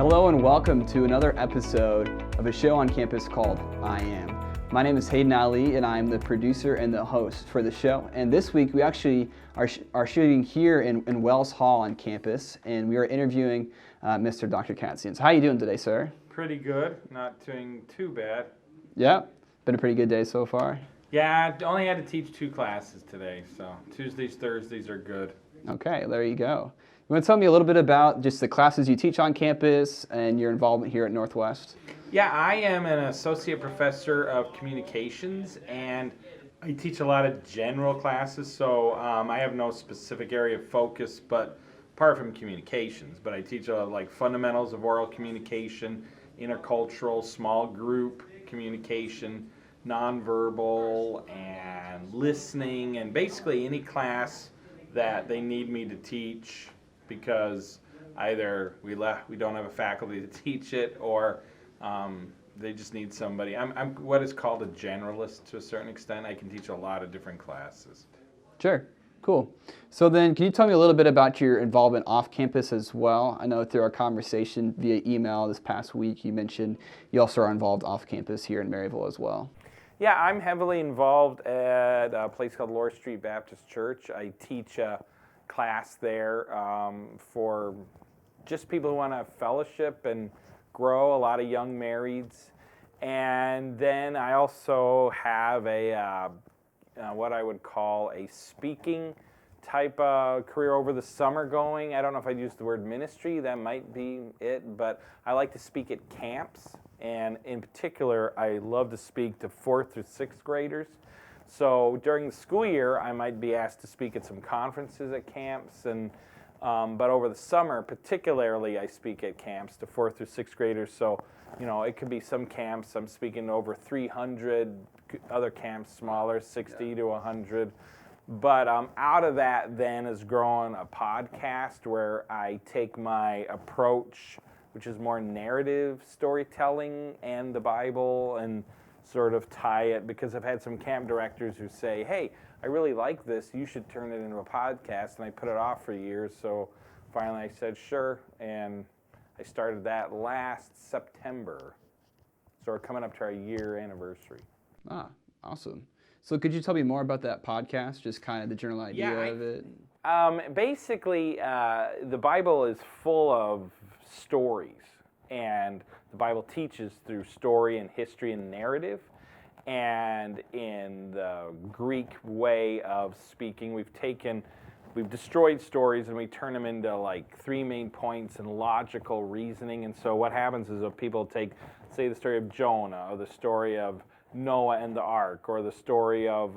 Hello and welcome to another episode of a show on campus called I Am. My name is Hayden Ali and I'm the producer and the host for the show. And this week we actually are shooting here in Wells Hall on campus, and we are interviewing Mr. Dr. Katsion. So how are you doing today, sir? Pretty good, not doing too bad. Yeah, been a pretty good day so far. Yeah, I only had to teach 2 classes today, so Tuesdays, Thursdays are good. Okay, there you go. You want to tell me a little bit about just the classes you teach on campus and your involvement here at Northwest? Yeah, I am an associate professor of communications, and I teach a lot of general classes, so I have no specific area of focus, but apart from communications. But I teach like fundamentals of oral communication, intercultural, small group communication, nonverbal, and listening, and basically any class that they need me to teach, because either we don't have a faculty to teach it, or they just need somebody. I'm what is called a generalist to a certain extent. I can teach a lot of different classes. Sure, cool. So then can you tell me a little bit about your involvement off campus as well? I know through our conversation via email this past week, you mentioned you also are involved off campus here in Maryville as well. Yeah, I'm heavily involved at a place called Lower Street Baptist Church. I teach a class there for just people who want to have fellowship and grow, a lot of young marrieds. And then I also have a what I would call a speaking type of career over the summer going. I don't know if I'd use the word ministry, that might be it, but I like to speak at camps. And in particular, I love to speak to 4th through 6th graders. So during the school year, I might be asked to speak at some conferences at camps, and but over the summer, particularly, I speak at camps to 4th through 6th graders. So, you know, it could be some camps I'm speaking to over 300, other camps smaller, 60 to 100. But out of that then has grown a podcast where I take my approach, which is more narrative storytelling and the Bible, and sort of tie it, because I've had some camp directors who say, hey, I really like this, you should turn it into a podcast, and I put it off for years, so finally I said sure, and I started that last September. So we're coming up to our year anniversary. Ah, awesome. So could you tell me more about that podcast, just kind of the general idea of it? Basically, the Bible is full of stories, and the Bible teaches through story and history and narrative. And in the Greek way of speaking, we've destroyed stories and we turn them into like 3 main points and logical reasoning. And so what happens is if people take, say, the story of Jonah, or the story of Noah and the ark, or the story of,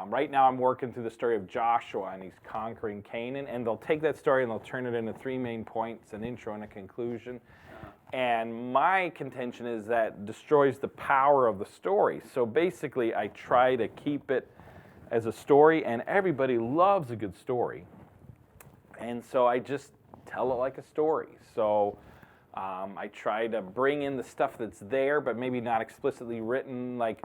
right now I'm working through the story of Joshua, and he's conquering Canaan, and they'll take that story and they'll turn it into 3 main points, an intro and a conclusion. And my contention is that destroys the power of the story. So basically, I try to keep it as a story, and everybody loves a good story. And so I just tell it like a story. So I try to bring in the stuff that's there, but maybe not explicitly written, like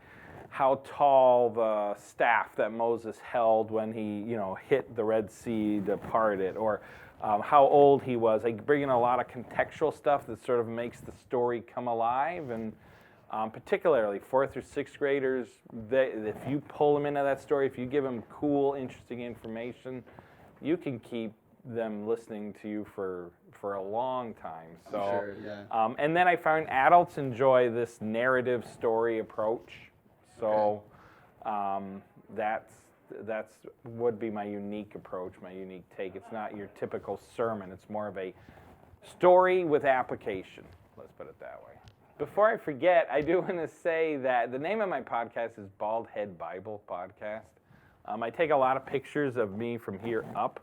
how tall the staff that Moses held when he, hit the Red Sea to part it, or how old he was. I bring in a lot of contextual stuff that sort of makes the story come alive, and particularly 4th through 6th graders, if you pull them into that story, if you give them cool, interesting information, you can keep them listening to you for a long time. So, sure, yeah. And then I find adults enjoy this narrative story approach. So that's would be my unique approach, my unique take. It's not your typical sermon. It's more of a story with application. Let's put it that way. Before I forget, I do want to say that the name of my podcast is Bald Head Bible Podcast. I take a lot of pictures of me from here up.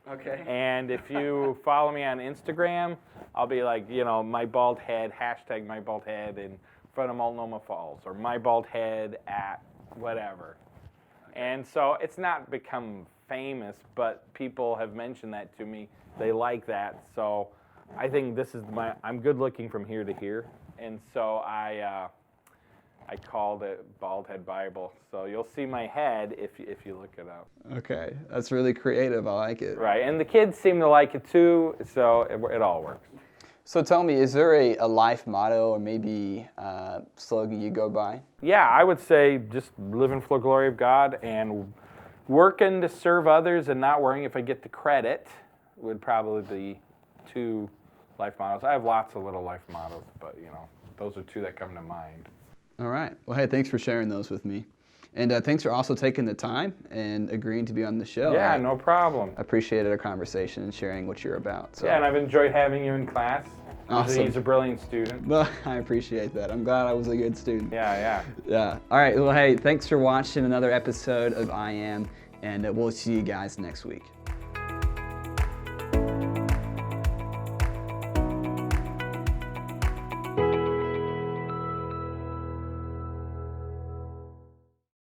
Okay. And if you follow me on Instagram, I'll be like, my bald head, hashtag my bald head in front of Multnomah Falls, or my bald head at whatever. And so it's not become famous, but people have mentioned that to me. They like that. So I think this is I'm good looking from here to here. And so I I called it Bald Head Bible. So you'll see my head if you look it up. Okay, that's really creative. I like it. Right, and the kids seem to like it too, so it all works. So tell me, is there a life motto or maybe slogan you go by? Yeah, I would say just living for the glory of God and working to serve others and not worrying if I get the credit would probably be 2 life mottos. I have lots of little life mottos, but those are 2 that come to mind. All right. Well, hey, thanks for sharing those with me. And thanks for also taking the time and agreeing to be on the show. Yeah, no problem. I appreciated our conversation and sharing what you're about. So. Yeah, and I've enjoyed having you in class. Awesome. He's a brilliant student. Well, I appreciate that. I'm glad I was a good student. Yeah. Yeah. All right. Well, hey, thanks for watching another episode of I Am, and we'll see you guys next week.